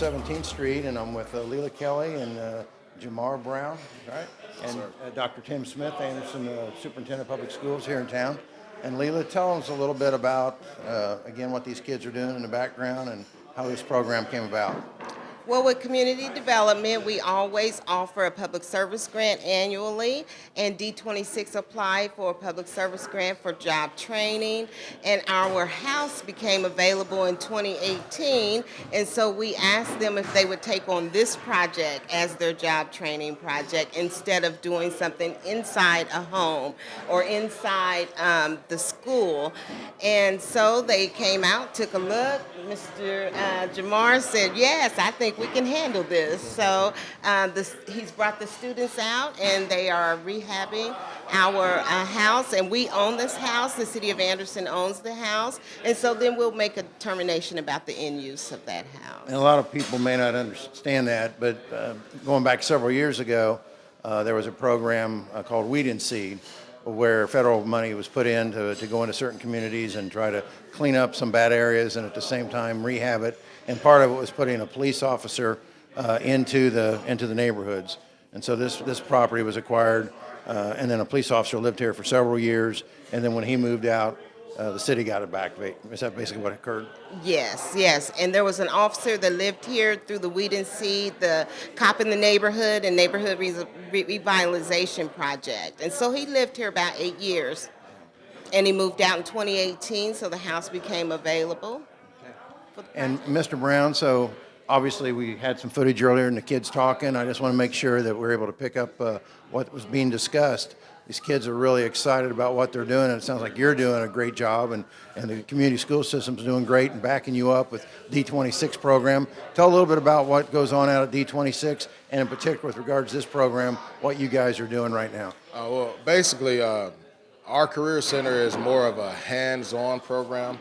17th Street, and I'm with Leila Kelly and Jamar Brown, right? And Dr. Tim Smith, Anderson, Superintendent of Public Schools here in town. And Leila, tell us a little bit about, again, what these kids are doing in the background and how this program came about. Well, with community development, we always offer a public service grant annually, and D26 applied for a public service grant for job training, and our house became available in 2018, and so we asked them if they would take on this project as their job training project instead of doing something inside a home or inside the school. And so they came out, took a look. Mr. Jamar said, yes, I think we can handle this. So he's brought the students out, and they are rehabbing our house, and we own this house. The city of Anderson owns the house, and so then we'll make a determination about the end use of that house. And a lot of people may not understand that, but going back several years ago, there was a program called Weed and Seed, where federal money was put in to go into certain communities and try to clean up some bad areas and at the same time rehab it. And part of it was putting a police officer into the neighborhoods. And so this property was acquired, and then a police officer lived here for several years. And then when he moved out, the city got it back. Is that basically what occurred? Yes. And there was an officer that lived here through the Weed and Seed, the Cop in the Neighborhood, and Neighborhood Revitalization Project. And so he lived here about 8 years. And he moved out in 2018, so the house became available. And Mr. Brown, so obviously we had some footage earlier and the kids talking. I just want to make sure that we're able to pick up what was being discussed. These kids are really excited about what they're doing, and it sounds like you're doing a great job, and the community school system's doing great and backing you up with D26 program. Tell a little bit about what goes on out at D26, and in particular with regards to this program, what you guys are doing right now. Well, basically, our Career Center is more of a hands-on program.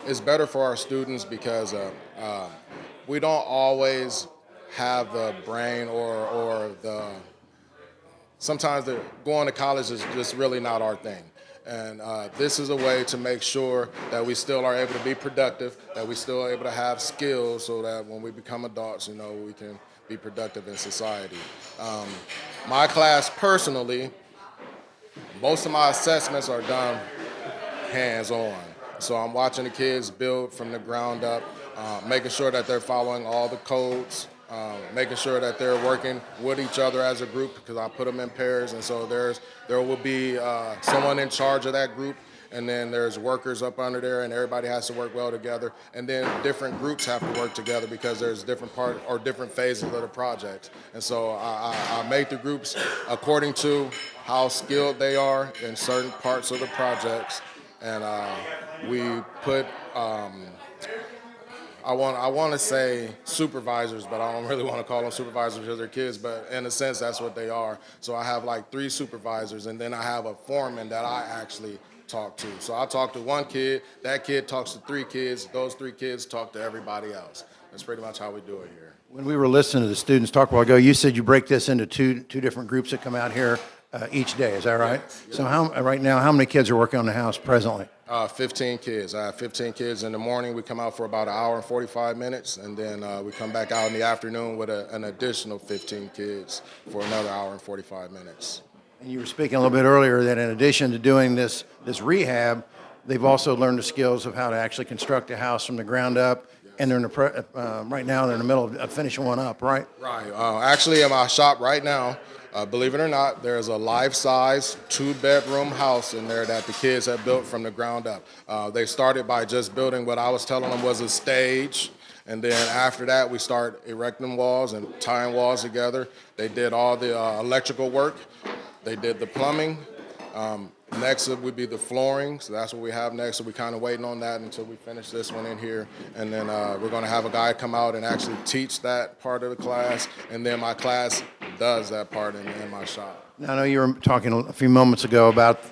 It's better for our students because we don't always have the brain or the sometimes going to college is just really not our thing. And this is a way to make sure that we still are able to be productive, that we still are able to have skills so that when we become adults, we can be productive in society. My class personally, most of my assessments are done hands-on. So I'm watching the kids build from the ground up, making sure that they're following all the codes, making sure that they're working with each other as a group, because I put them in pairs, and so there will be someone in charge of that group, and then there's workers up under there, and everybody has to work well together, and then different groups have to work together because there's different different phases of the project. And so I make the groups according to how skilled they are in certain parts of the projects, and we put I want to say supervisors, but I don't really want to call them supervisors because they're kids, but in a sense, that's what they are. So I have like 3 supervisors, and then I have a foreman that I actually talk to. So I talk to one kid, that kid talks to 3 kids, those 3 kids talk to everybody else. That's pretty much how we do it here. When we were listening to the students talk a while ago, you said you break this into two different groups that come out here each day. Is that right? Yes. So right now, how many kids are working on the house presently? 15 kids. I have 15 kids in the morning. We come out for about 1 hour and 45 minutes, and then we come back out in the afternoon with an additional 15 kids for another 1 hour and 45 minutes. And you were speaking a little bit earlier that in addition to doing this rehab, they've also learned the skills of how to actually construct a house from the ground up. Yes. And they're right now they're in the middle of finishing one up, right? Right. Actually, in my shop right now, believe it or not, there's a life-size 2-bedroom house in there that the kids have built from the ground up. They started by just building what I was telling them was a stage, and then after that we start erecting walls and tying walls together. They did all the electrical work. They did the plumbing. Next would be the flooring, so that's what we have next. So we're kind of waiting on that until we finish this one in here. And then we're going to have a guy come out and actually teach that part of the class. And then my class does that part in my shop. Now, I know you were talking a few moments ago about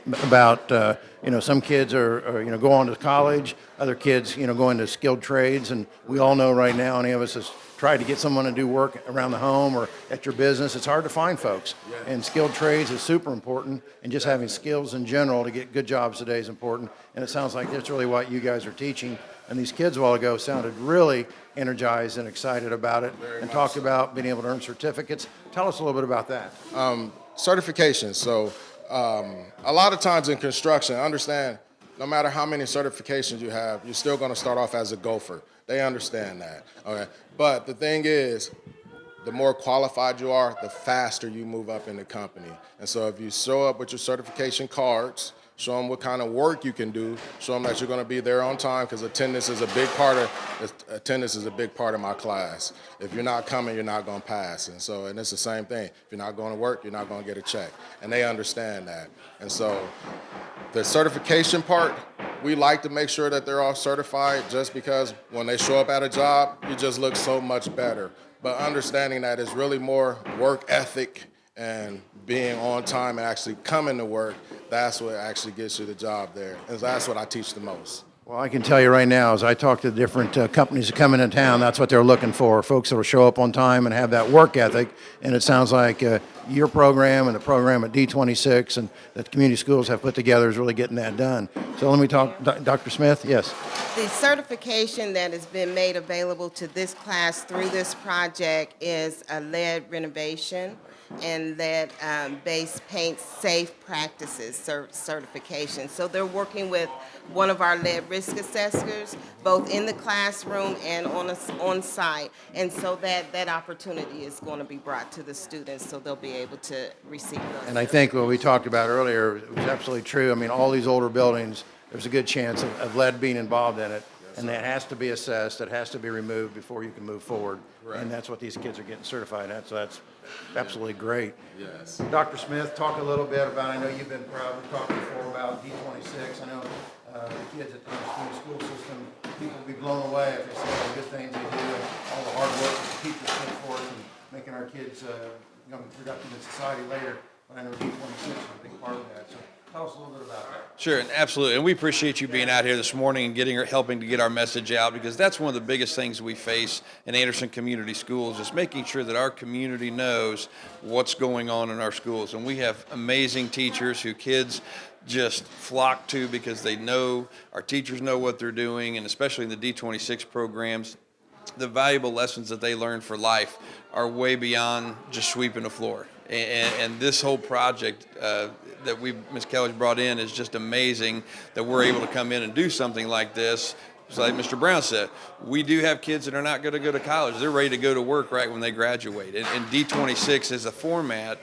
some kids are go on to college, other kids go into skilled trades, and we all know right now, any of us has tried to get someone to do work around the home or at your business. It's hard to find folks, and skilled trades is super important, and just having skills in general to get good jobs today is important. And it sounds like that's really what you guys are teaching And these kids a while ago sounded really energized and excited about it and talked about being able to earn certificates. Tell us a little bit about that. Certifications. So a lot of times in construction, understand no matter how many certifications you have, you're still going to start off as a gopher. They understand that. Okay. But the thing is, the more qualified you are, the faster you move up in the company. And so if you show up with your certification cards, show them what kind of work you can do, show them that you're going to be there on time, because attendance is a big part of my class. If you're not coming, you're not going to pass. And it's the same thing. If you're not going to work, you're not going to get a check. And they understand that. And so the certification part, we like to make sure that they're all certified, just because when they show up at a job, you just look so much better. But understanding that it's really more work ethic and being on time and actually coming to work, that's what actually gets you the job there. And that's what I teach the most. Well, I can tell you right now, as I talk to different companies that come into town, that's what they're looking for, folks that will show up on time and have that work ethic. And it sounds like your program and the program at D26 and that community schools have put together is really getting that done. So let me talk, Dr. Smith, yes. The certification that has been made available to this class through this project is a lead renovation and lead base paint safe practices certification. So they're working with one of our lead risk assessors, both in the classroom and on site. And so that opportunity is going to be brought to the students, so they'll be able to receive those. And I think what we talked about earlier was absolutely true. I mean, all these older buildings, there's a good chance of lead being involved in it. And that has to be assessed, it has to be removed before you can move forward. Right. And that's what these kids are getting certified at, so that's absolutely great. Yes. Dr. Smith, talk a little bit about, I know you've been proud to talk before about D26. I know the kids at the school system, people will be blown away if they see all the good things they do and all the hard work that the teachers put forth and making our kids become productive in society later. But I know D26 is a big part of that. So tell us a little bit about that. Sure, and absolutely. And we appreciate you being out here this morning and helping to get our message out, because that's one of the biggest things we face in Anderson Community Schools, is making sure that our community knows what's going on in our schools. And we have amazing teachers who kids just flock to because they know, our teachers know what they're doing, and especially in the D26 programs, the valuable lessons that they learn for life are way beyond just sweeping the floor. And this whole project that Ms. Kelly's brought in is just amazing that we're able to come in and do something like this. It's like Mr. Brown said, we do have kids that are not going to go to college. They're ready to go to work right when they graduate. And D26 is a format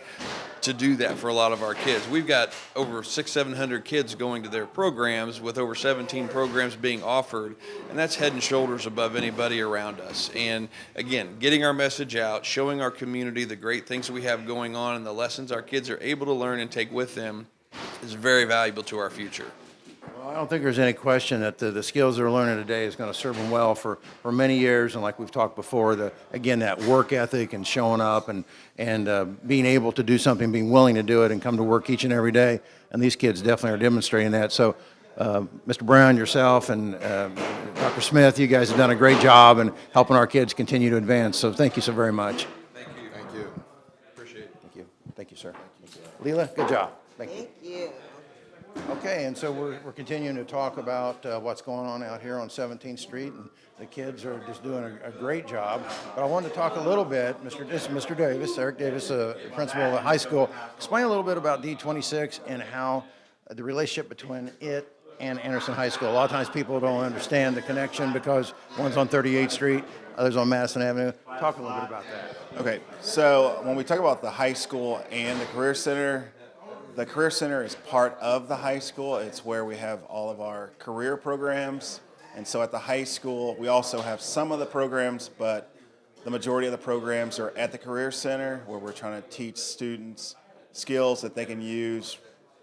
to do that for a lot of our kids. We've got over 700 kids going to their programs, with over 17 programs being offered, and that's head and shoulders above anybody around us. And again, getting our message out, showing our community the great things that we have going on and the lessons our kids are able to learn and take with them is very valuable to our future. Well, I don't think there's any question that the skills they're learning today is going to serve them well for many years. And like we've talked before, again, that work ethic and showing up and being able to do something, being willing to do it and come to work each and every day. And these kids definitely are demonstrating that. So, Mr. Brown, yourself, and Dr. Smith, you guys have done a great job in helping our kids continue to advance. So thank you so very much. Thank you. Thank you. Appreciate it. Thank you. Thank you, sir. Leela, good job. Thank you. Thank you. Okay, and so we're continuing to talk about what's going on out here on 17th Street, and the kids are just doing a great job. But I wanted to talk a little bit, Mr. Davis, Eric Davis, principal of the high school. Explain a little bit about D26 and how the relationship between it and Anderson High School. A lot of times people don't understand the connection because one's on 38th Street, others on Madison Avenue. Talk a little bit about that. Okay, so when we talk about the high school and the Career Center is part of the high school. It's where we have all of our career programs. And so at the high school, we also have some of the programs, but the majority of the programs are at the Career Center, where we're trying to teach students skills that they can use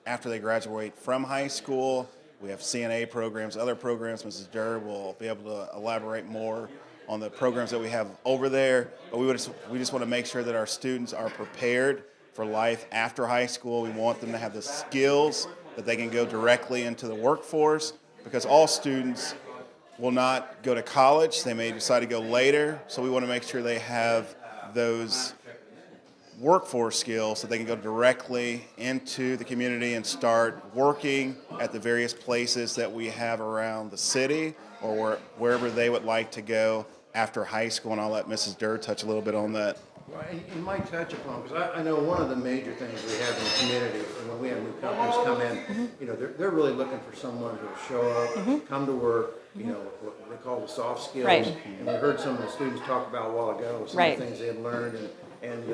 after they graduate from high school. We have CNA programs, other programs. Mrs. Durr will be able to elaborate more on the programs that we have over there. But we just want to make sure that our students are prepared for life after high school. We want them to have the skills that they can go directly into the workforce, because all students will not go to college. They may decide to go later. So we want to make sure they have those workforce skills so they can go directly into the community and start working at the various places that we have around the city. or wherever they would like to go after high school, and I'll let Mrs. Durr touch a little bit on that. Well, and you might touch upon, because I know one of the major things we have in the community, and when we have new companies come in, you know, they're really looking for someone who will show up, come to work, you know, what they call the soft skills. Right. And we heard some of the students talk about a while ago, some Right. of the things they had learned, and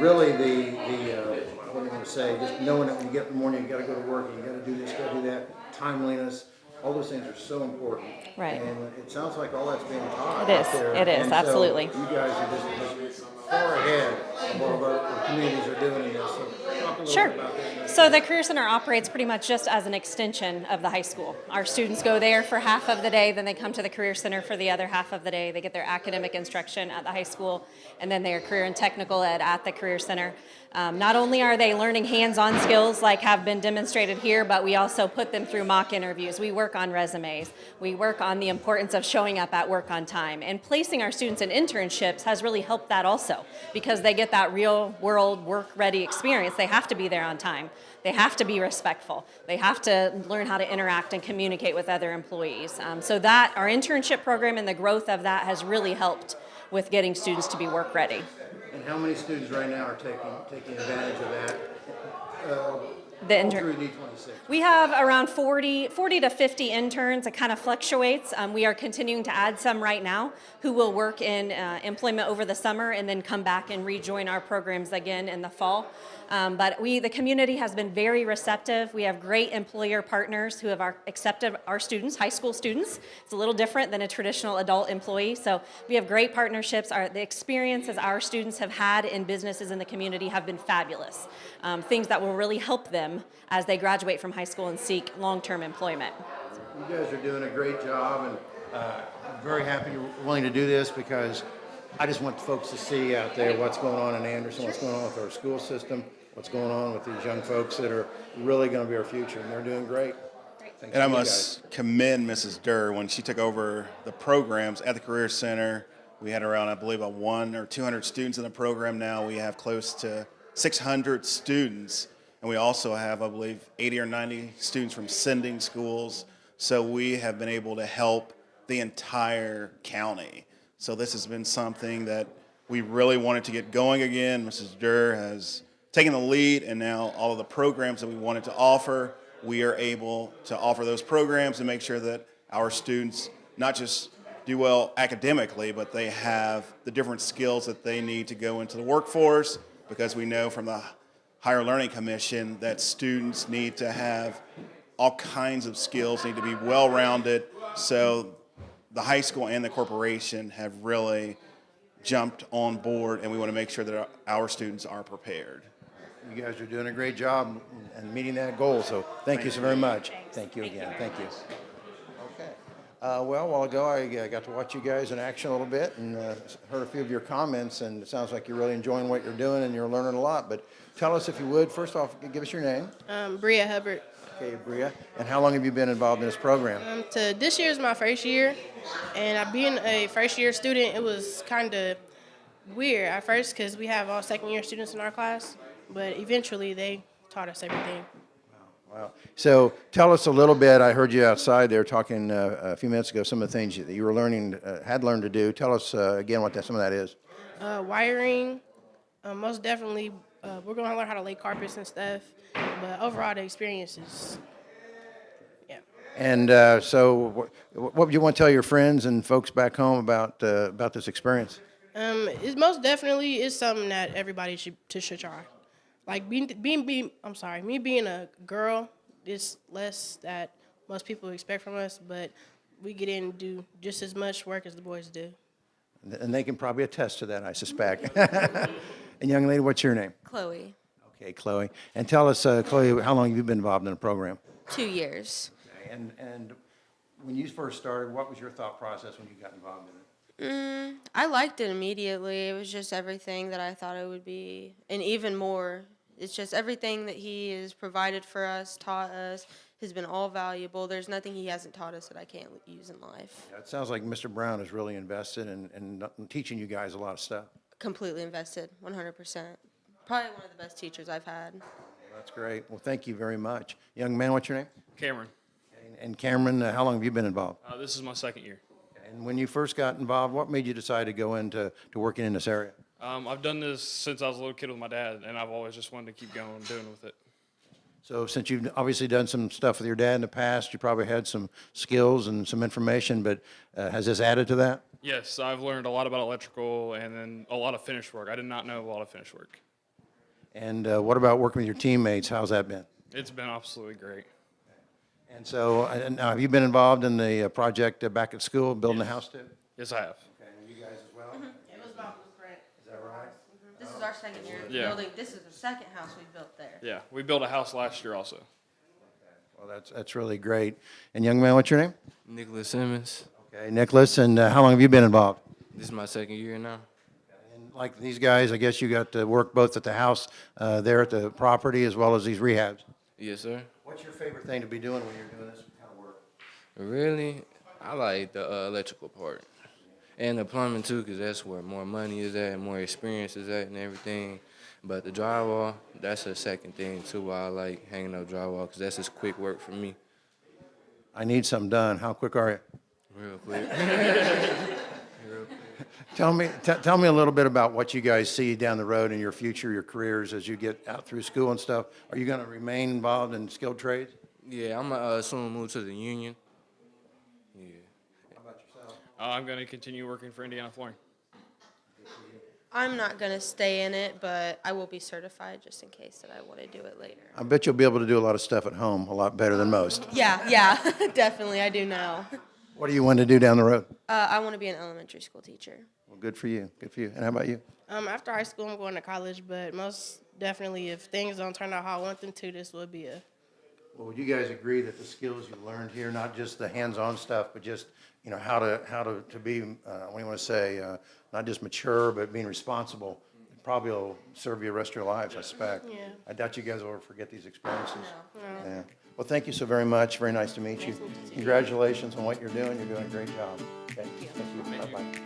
really what do you want to say, just knowing that when you get in the morning, you got to go to work, and you got to do this, got to do that, timeliness, all those things are so important. Right. And it sounds like all that's being taught It is. out there. It is, And so absolutely. you guys are just far ahead of what our communities are doing in this. So talk a little Sure. bit about that. So the Career Center operates pretty much just as an extension of the high school. Our students go there for half of the day, then they come to the Career Center for the other half of the day. They get their academic instruction at the high school, and then their career and technical ed at the Career Center. Not only are they learning hands-on skills like have been demonstrated here, but we also put them through mock interviews. We work on resumes. We work on the importance of showing up at work on time. And placing our students in internships has really helped that also, because they get that real-world work-ready experience. They have to be there on time. They have to be respectful. They have to learn how to interact and communicate with other employees. So that, our internship program and the growth of that has really helped with getting students to be work-ready. And how many students right now are taking advantage of that? Through D26. We have around 40 to 50 interns. It kind of fluctuates. We are continuing to add some right now who will work in employment over the summer and then come back and rejoin our programs again in the fall. But the community has been very receptive. We have great employer partners who have accepted our students, high school students. It's a little different than a traditional adult employee. So we have great partnerships. The experiences our students have had in businesses in the community have been fabulous. Things that will really help them as they graduate from high school and seek long-term employment. You guys are doing a great job, and I'm very happy you're willing to do this, because I just want folks to see out there what's going on in Anderson, what's going on with our school system, what's going on with these young folks that are really going to be our future, and they're doing great. Thanks And I to you must commend Mrs. Durr. When she took over the programs at the Career Center, we had around, I believe, 100 or 200 students in the program. Now we have close to 600 students, and we also have, I believe, 80 or 90 students from sending schools. So we have been able to help the entire county. So this has been something that we really wanted to get going again. Mrs. Durr has taken the lead, and now all of the programs that we wanted to offer, we are able to offer those programs and make sure that our students not just do well academically, but they have the different skills that they need to go into the workforce, because we know from the Higher Learning Commission that students need to have all kinds of skills, need to be well-rounded. So the high school and the corporation have really jumped on board, and we want to make sure that our students are prepared. You guys are doing a great job and meeting that goal, so thank you so very much. Thank you again. Thank you. Okay. Well, a while ago, I got to watch you guys in action a little bit, and heard a few of your comments, and it sounds like you're really enjoying what you're doing and you're learning a lot. But tell us, if you would, first off, give us your name. Bria Hubbard. Okay, Bria. And how long have you been involved in this program? This year is my first year, and being a first-year student, it was kind of weird at first because we have all second-year students in our class, but eventually they taught us everything. Wow. So tell us a little bit. I heard you outside there talking a few minutes ago, some of the things that you were learning, had learned to do. Tell us again what some of that is. Wiring, most definitely, we're going to learn how to lay carpets and stuff, but overall the experiences, yeah. And so what would you want to tell your friends and folks back home about this experience? It's most definitely is something that everybody should try. Like me being a girl, it's less that most people expect from us, but we get in and do just as much work as the boys do. And they can probably attest to that, I suspect. And young lady, what's your name? Chloe, Okay, Chloe. And tell us, Chloe, how long have you been involved in the program? 2 years. And when you first started, what was your thought process when you got involved in it? I liked it immediately. It was just everything that I thought it would be, and even more. It's just everything that he has provided for us, taught us, has been all valuable. There's nothing he hasn't taught us that I can't use in life. Yeah, it sounds like Mr. Brown is really invested in teaching you guys a lot of stuff. Completely invested, 100%. Probably one of the best teachers I've had. That's great. Well, thank you very much. Young man, what's your name? Cameron. Okay, And Cameron, how long have you been involved? This is my second year. And when you first got involved, what made you decide to go into working in this area? I've done this since I was a little kid with my dad, and I've always just wanted to keep going and doing with it. So since you've obviously done some stuff with your dad in the past, you probably had some skills and some information, but has this added to that? Yes, I've learned a lot about electrical and then a lot of finish work. I did not know a lot of finish work. And what about working with your teammates? How's that been? It's been absolutely great. And so now, have you been involved in the project back at school, building a house too? Yes, I have. Okay, and you guys as well? It was about the grant. Is that right? This is our second year Yeah. building. This is the second house we built there. Yeah, we built a house last year also. Well, that's really great. And young man, what's your name? Nicholas Simmons. Okay, Nicholas, and how long have you been involved? This is my second year now. And like these guys, I guess you got to work both at the house there at the property as well as these rehabs. Yes, sir. What's your favorite thing to be doing when you're doing this kind of work? Really, I like the electrical part. And the plumbing too, because that's where more money is at and more experience is at and everything. But the drywall, that's a second thing too, why I like hanging up drywall, because that's just quick work for me. I need something done. How quick are you? Real quick. Tell me a little bit about what you guys see down the road in your future, your careers as you get out through school and stuff. Are you going to remain involved in skilled trades? Yeah, I'm going to soon move to the union. Yeah. How about yourself? I'm going to continue working for Indiana Flooring. I'm not going to stay in it, but I will be certified just in case that I want to do it later. I bet you'll be able to do a lot of stuff at home, a lot better than most. Yeah, definitely. I do now. What do you want to do down the road? I want to be an elementary school teacher. Well, good for you. Good for you. And how about you? After high school, I'm going to college, but most definitely, if things don't turn out how I want them to, this would be a. Well, would you guys agree that the skills you learned here, not just the hands-on stuff, but just, you know, how to be, what do you want to say, not just mature, but being responsible, probably will serve you the rest of your lives, I suspect. Yeah. I doubt you guys will ever forget these experiences. Yeah. Well, thank you so very much. Very nice to meet you. Congratulations on what you're doing. You're doing a great job. Okay. Thank you. Bye-bye.